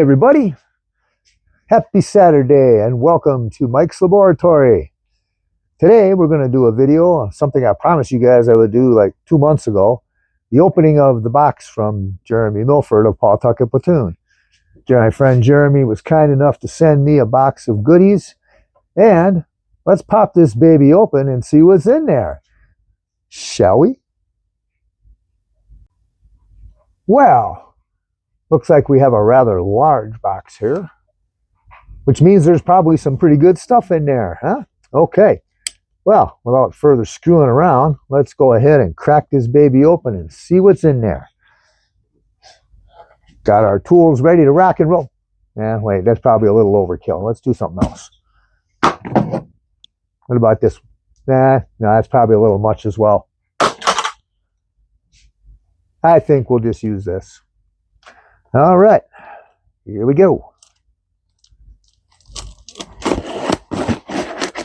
everybody, happy Saturday and welcome to Mike's Laboratory. Today we're going to do a video on something I promised you guys I would do like 2 months ago. The opening of the box from Jeremy Milford of Pawtucket, Platoon. My friend Jeremy was kind enough to send me a box of goodies, and let's pop this baby open and see what's in there. Shall we? Well, looks like we have a rather large box here, which means there's probably some pretty good stuff in there, huh? Okay. Well, without further screwing around, let's go ahead and crack this baby open and see what's in there. Got our tools ready to rock and roll. Wait, that's probably a little overkill. Let's do something else. What about this? No, that's probably a little much as well. I think we'll just use this. All right, here we go.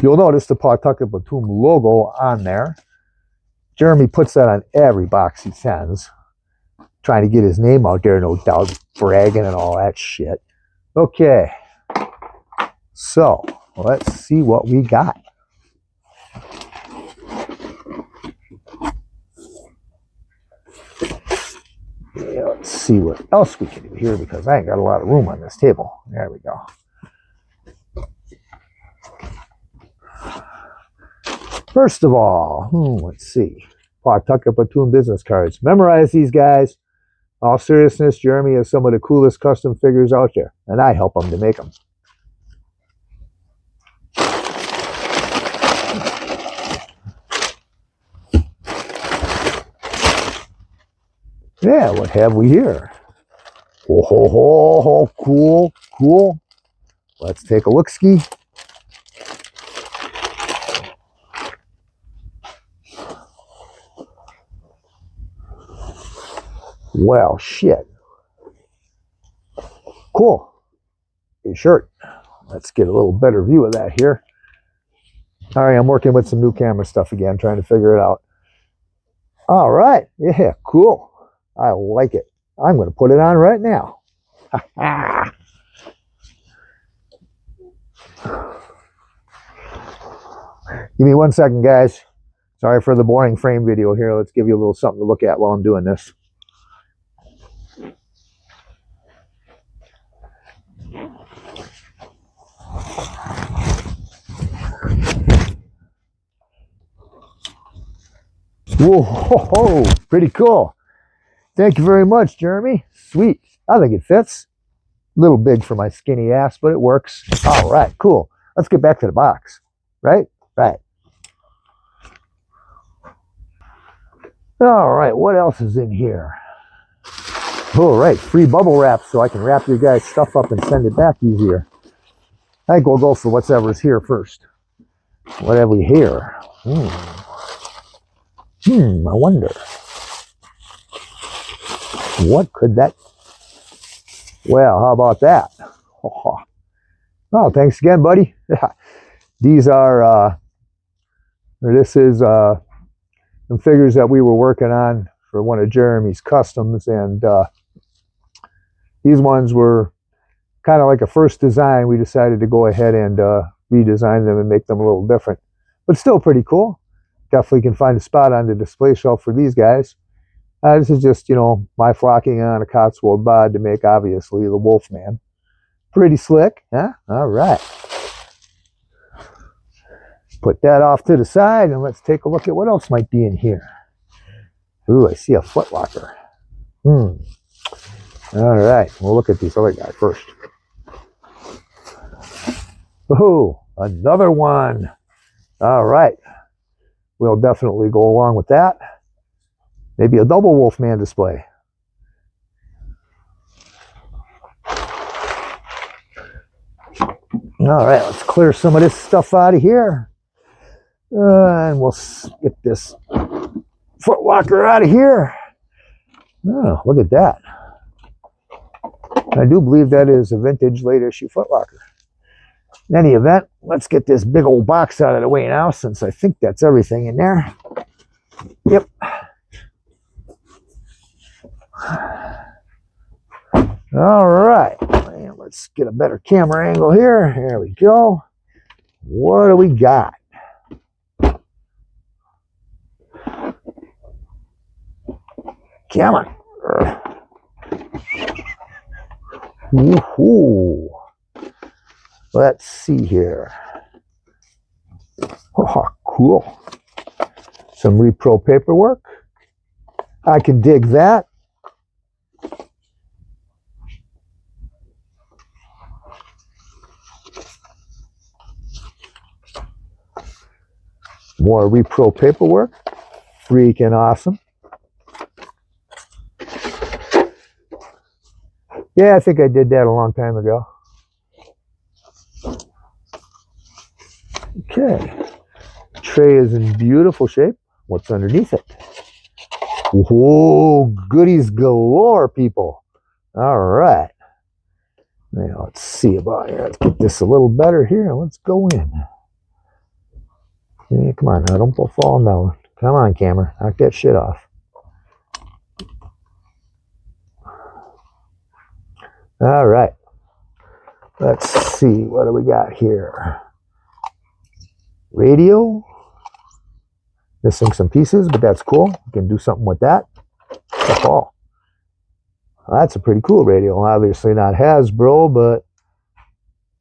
You'll notice the Pawtucket Platoon logo on there. Jeremy puts that on every box he sends. Trying to get his name out there, no doubt, bragging and all that shit. Okay, so let's see what we got. Yeah, let's see what else we can do here because I ain't got a lot of room on this table. There we go. First of all, let's see. Pawtucket Platoon business cards. Memorize these guys. All seriousness, Jeremy has some of the coolest custom figures out there, and I help him to make them. Yeah, what have we here? Oh, ho, ho, ho, cool, cool. Let's take a look-ski. Well, shit. Cool. Your shirt. Let's get a little better view of that here. All right, I'm working with some new camera stuff again, trying to figure it out. All right. Yeah, cool. I like it. I'm going to put it on right now. Give me 1 second, guys. Sorry for the boring frame video here. Let's give you a little something to look at while I'm doing this. Whoa, pretty cool. Thank you very much, Jeremy. Sweet. I think it fits. A little big for my skinny ass, but it works. All right, cool. Let's get back to the box. Right? Right. All right, what else is in here? All right, free bubble wrap so I can wrap your guys' stuff up and send it back easier. I think we'll go for whatever's here first. What have we here? I wonder. What could that... Well, how about that? Oh, thanks again, buddy. These are... this is some figures that we were working on for one of Jeremy's customs, and these ones were kind of like a first design. We decided to go ahead and redesign them and make them a little different, but still pretty cool. Definitely can find a spot on the display shelf for these guys. This is just, my flocking on a Cotswold bod to make, obviously, the Wolfman. Pretty slick, huh? All right. Put that off to the side, and let's take a look at what else might be in here. Ooh, I see a footlocker. All right, we'll look at this other guy first. Oh, another one. All right. We'll definitely go along with that. Maybe a double Wolfman display. All right, let's clear some of this stuff out of here. And we'll get this footlocker out of here. Oh, look at that. I do believe that is a vintage late issue footlocker. In any event, let's get this big old box out of the way now, since I think that's everything in there. Yep. All right. let's get a better camera angle here. There we go. What do we got? Come on. Woohoo. Let's see here. Oh, cool. Some repro paperwork. I can dig that. More repro paperwork. Freaking awesome. Yeah, I think I did that a long time ago. Okay. Tray is in beautiful shape. What's underneath it? Whoa, goodies galore, people. All right. Now, let's see about here. Let's get this a little better here. Let's go in. Yeah, come on now. Don't go falling down. Come on, camera. Knock that shit off. All right. Let's see. What do we got here? Radio. Missing some pieces, but that's cool. We can do something with that. Oh, that's a pretty cool radio. Obviously not Hasbro, but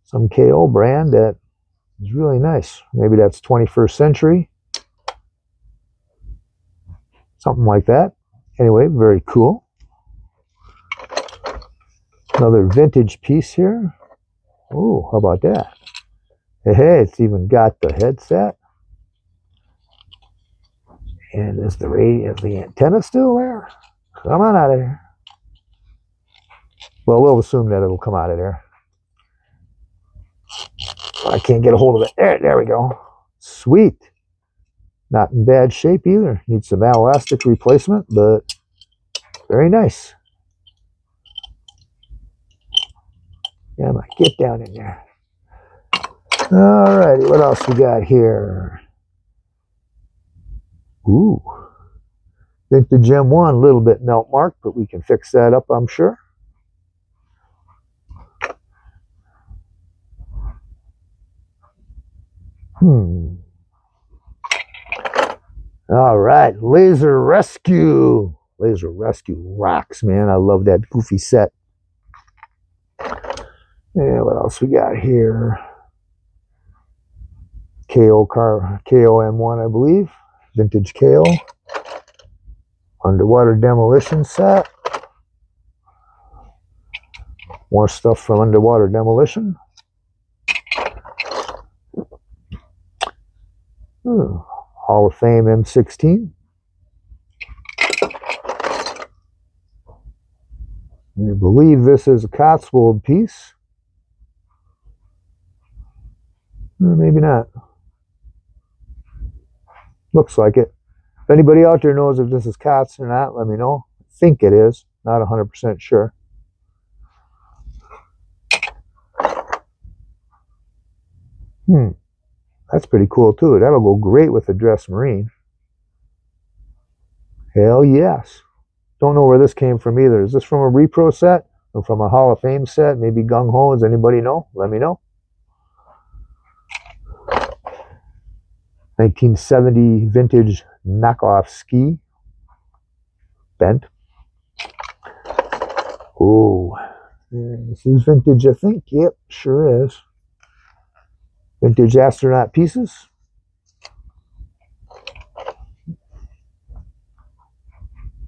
some KO brand that is really nice. Maybe that's 21st century. Something like that. Anyway, very cool. Another vintage piece here. Oh, how about that? Hey, it's even got the headset. And is the radio, is the antenna still there? Come on out of here. Well, we'll assume that it'll come out of there. I can't get a hold of it. There we go. Sweet. Not in bad shape either. Needs some elastic replacement, but very nice. Yeah, get down in there. All righty, what else we got here? Ooh. Vintage M1, a little bit melt marked, but we can fix that up, I'm sure. All right, Laser Rescue. Laser Rescue rocks, man. I love that goofy set. Yeah, what else we got here? KO M1, I believe. Vintage KO. Underwater demolition set. More stuff from Underwater Demolition. Hall of Fame M16. I believe this is a Cotswold piece. Maybe not. Looks like it. If anybody out there knows if this is Cots or not, let me know. I think it is. Not 100% sure. That's pretty cool too. That'll go great with a dress marine. Hell yes. Don't know where this came from either. Is this from a repro set or from a Hall of Fame set? Maybe Gung Ho. Does anybody know? Let me know. 1970 vintage knockoff ski. Bent. Oh, this is vintage, I think. Yep, sure is. Vintage astronaut pieces.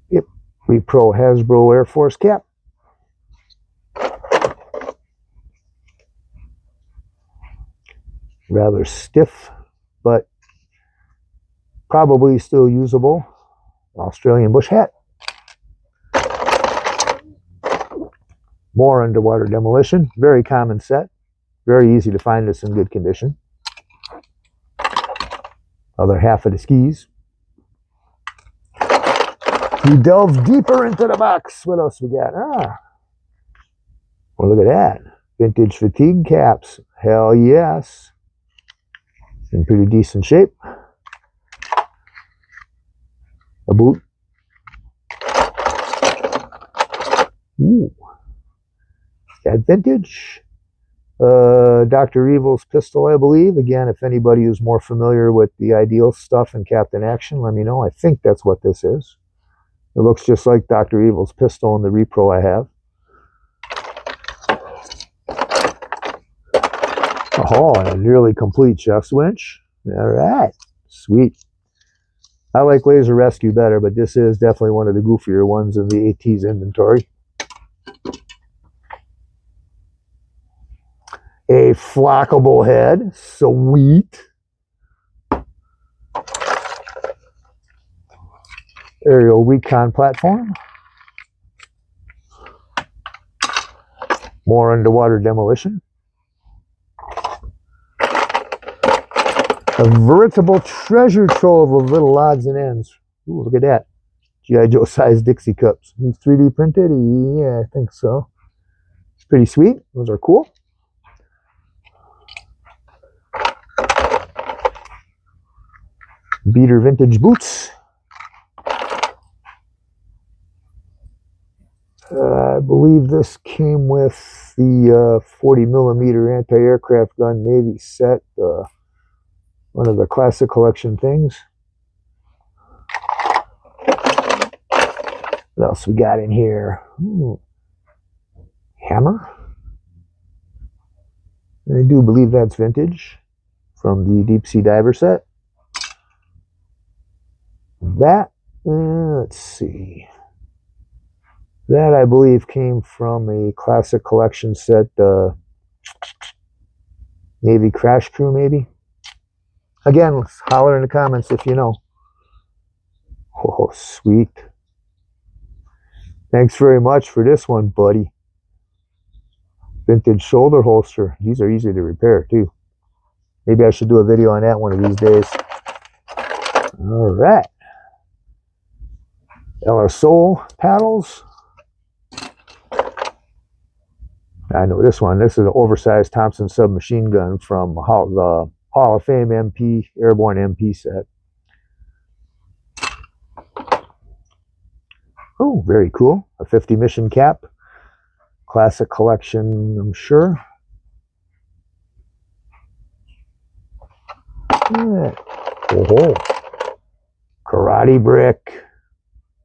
Yep, repro Hasbro Air Force cap. Rather stiff, but probably still usable. Australian bush hat. More Underwater Demolition. Very common set. Very easy to find this in good condition. Other half of the skis. We delve deeper into the box. What else we got? Well, look at that. Vintage fatigue caps. Hell yes. In pretty decent shape. A boot. Ooh. That vintage. Dr. Evil's pistol, I believe. Again, if anybody is more familiar with the Ideal stuff and Captain Action, let me know. I think that's what this is. It looks just like Dr. Evil's pistol in the repro I have. Oh, and a nearly complete chest winch. All right, sweet. I like Laser Rescue better, but this is definitely one of the goofier ones in the AT's inventory. A flockable head, sweet. Aerial recon platform. More underwater demolition. A veritable treasure trove of little odds and ends. Ooh, look at that. G.I. Joe size Dixie cups. These 3D printed? Yeah, I think so. It's pretty sweet. Those are cool. Beater vintage boots. I believe this came with the 40mm anti-aircraft gun Navy set. One of the classic collection things. What else we got in here? Ooh. Hammer. I do believe that's vintage from the Deep Sea Diver set. That, let's see. That I believe came from a classic collection set, Navy Crash Crew maybe. Again, holler in the comments if you know. Oh, sweet. Thanks very much for this one, buddy. Vintage shoulder holster. These are easy to repair too. Maybe I should do a video on that one of these days. All right. LR Soul paddles. I know this one. This is an oversized Thompson submachine gun from the Hall of Fame MP, Airborne MP set. Oh, very cool. A 50 mission cap. Classic collection, I'm sure. Yeah. Oh, karate brick.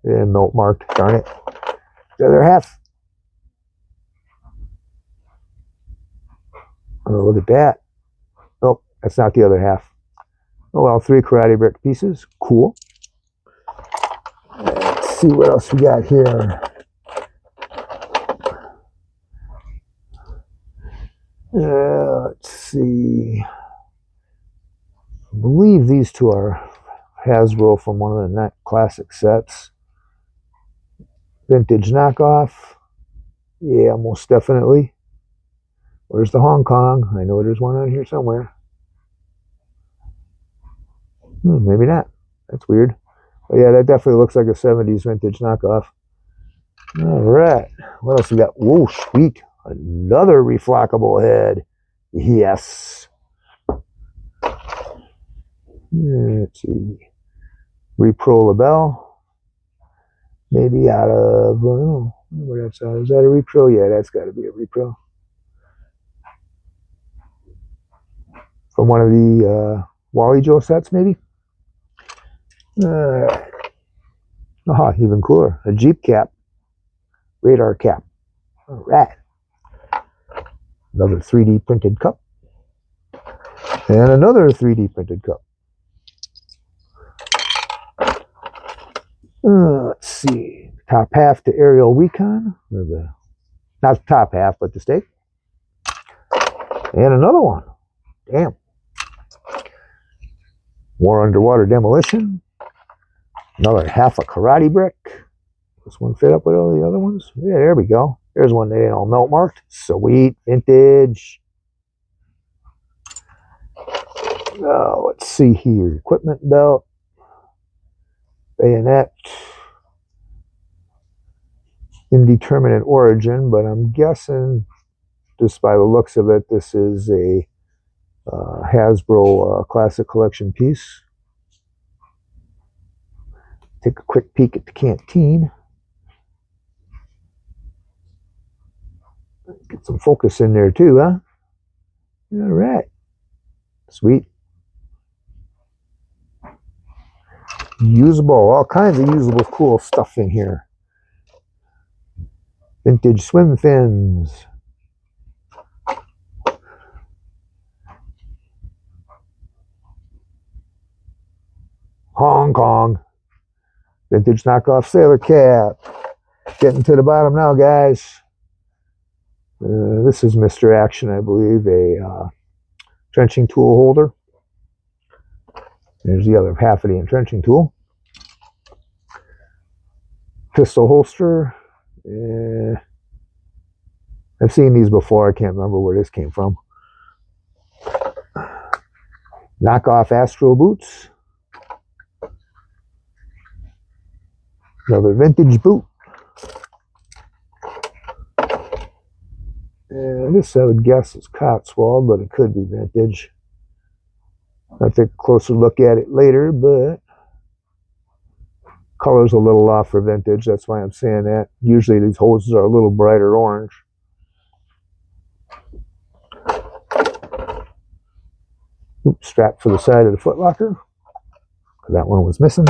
And note marked, darn it. The other half. Oh, look at that. Oh, that's not the other half. Oh well, 3 karate brick pieces. Cool. Let's see what else we got here. Let's see. I believe these two are Hasbro from one of the classic sets. Vintage knockoff. Yeah, most definitely. Where's the Hong Kong? I know there's one on here somewhere. Maybe not. That's weird. But yeah, that definitely looks like a 70s vintage knockoff. All right. What else we got? Whoa, sweet. Another reflockable head. Yes. Let's see. Repro label. Maybe out of, I don't know what that's out of. Is that a repro? Yeah, that's got to be a repro. From one of the Wally Joe sets, maybe? Even cooler. A Jeep cap. Radar cap. All right. Another 3D printed cup. And another 3D printed cup. Let's see. Top half to aerial recon. Not the top half, but the stake. And another one. Damn. More underwater demolition. Another half a karate brick. This one fit up with all the other ones. Yeah, there we go. There's one that ain't all melt marked. Sweet. Vintage. Let's see here. Equipment belt. Bayonet. Indeterminate origin, but I'm guessing, just by the looks of it, this is a Hasbro Classic Collection piece. Take a quick peek at the canteen. Get some focus in there too, huh? All right. Sweet. Usable, all kinds of usable cool stuff in here. Vintage swim fins. Hong Kong. Vintage knockoff sailor cap. Getting to the bottom now, guys. This is Mr. Action, I believe, a trenching tool holder. There's the other half of the entrenching tool. Pistol holster. I've seen these before. I can't remember where this came from. Knockoff Astro boots. Another vintage boot. And this I would guess is Cotswold, but it could be vintage. I'll take a closer look at it later, but color's a little off for vintage. That's why I'm saying that. Usually these hoses are a little brighter orange. Oops, strap for the side of the footlocker. That one was missing.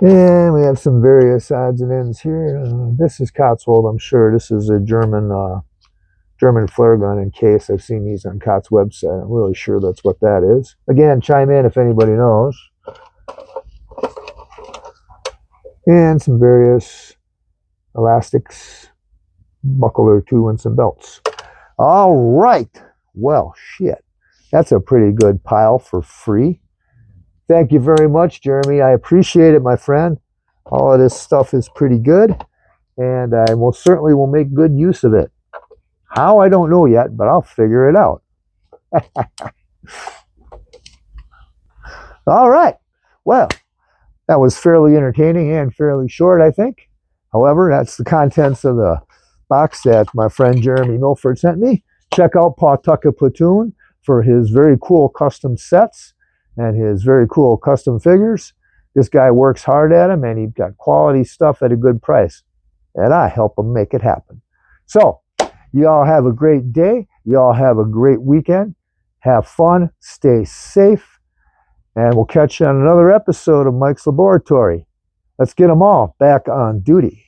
And we have some various odds and ends here. This is Cotswold, I'm sure. This is a German flare gun in case. I've seen these on Cott's website. I'm really sure that's what that is. Again, chime in if anybody knows. And some various elastics, buckle or two, and some belts. All right. Well, shit. That's a pretty good pile for free. Thank you very much, Jeremy. I appreciate it, my friend. All of this stuff is pretty good, and I most certainly will make good use of it. How, I don't know yet, but I'll figure it out. All right. Well, that was fairly entertaining and fairly short, I think. However, that's the contents of the box that my friend Jeremy Milford sent me. Check out Pawtucket Platoon for his very cool custom sets and his very cool custom figures. This guy works hard at them, and he's got quality stuff at a good price. And I help him make it happen. So, you all have a great day. You all have a great weekend. Have fun. Stay safe. And we'll catch you on another episode of Mike's Laboratory. Let's get them all back on duty.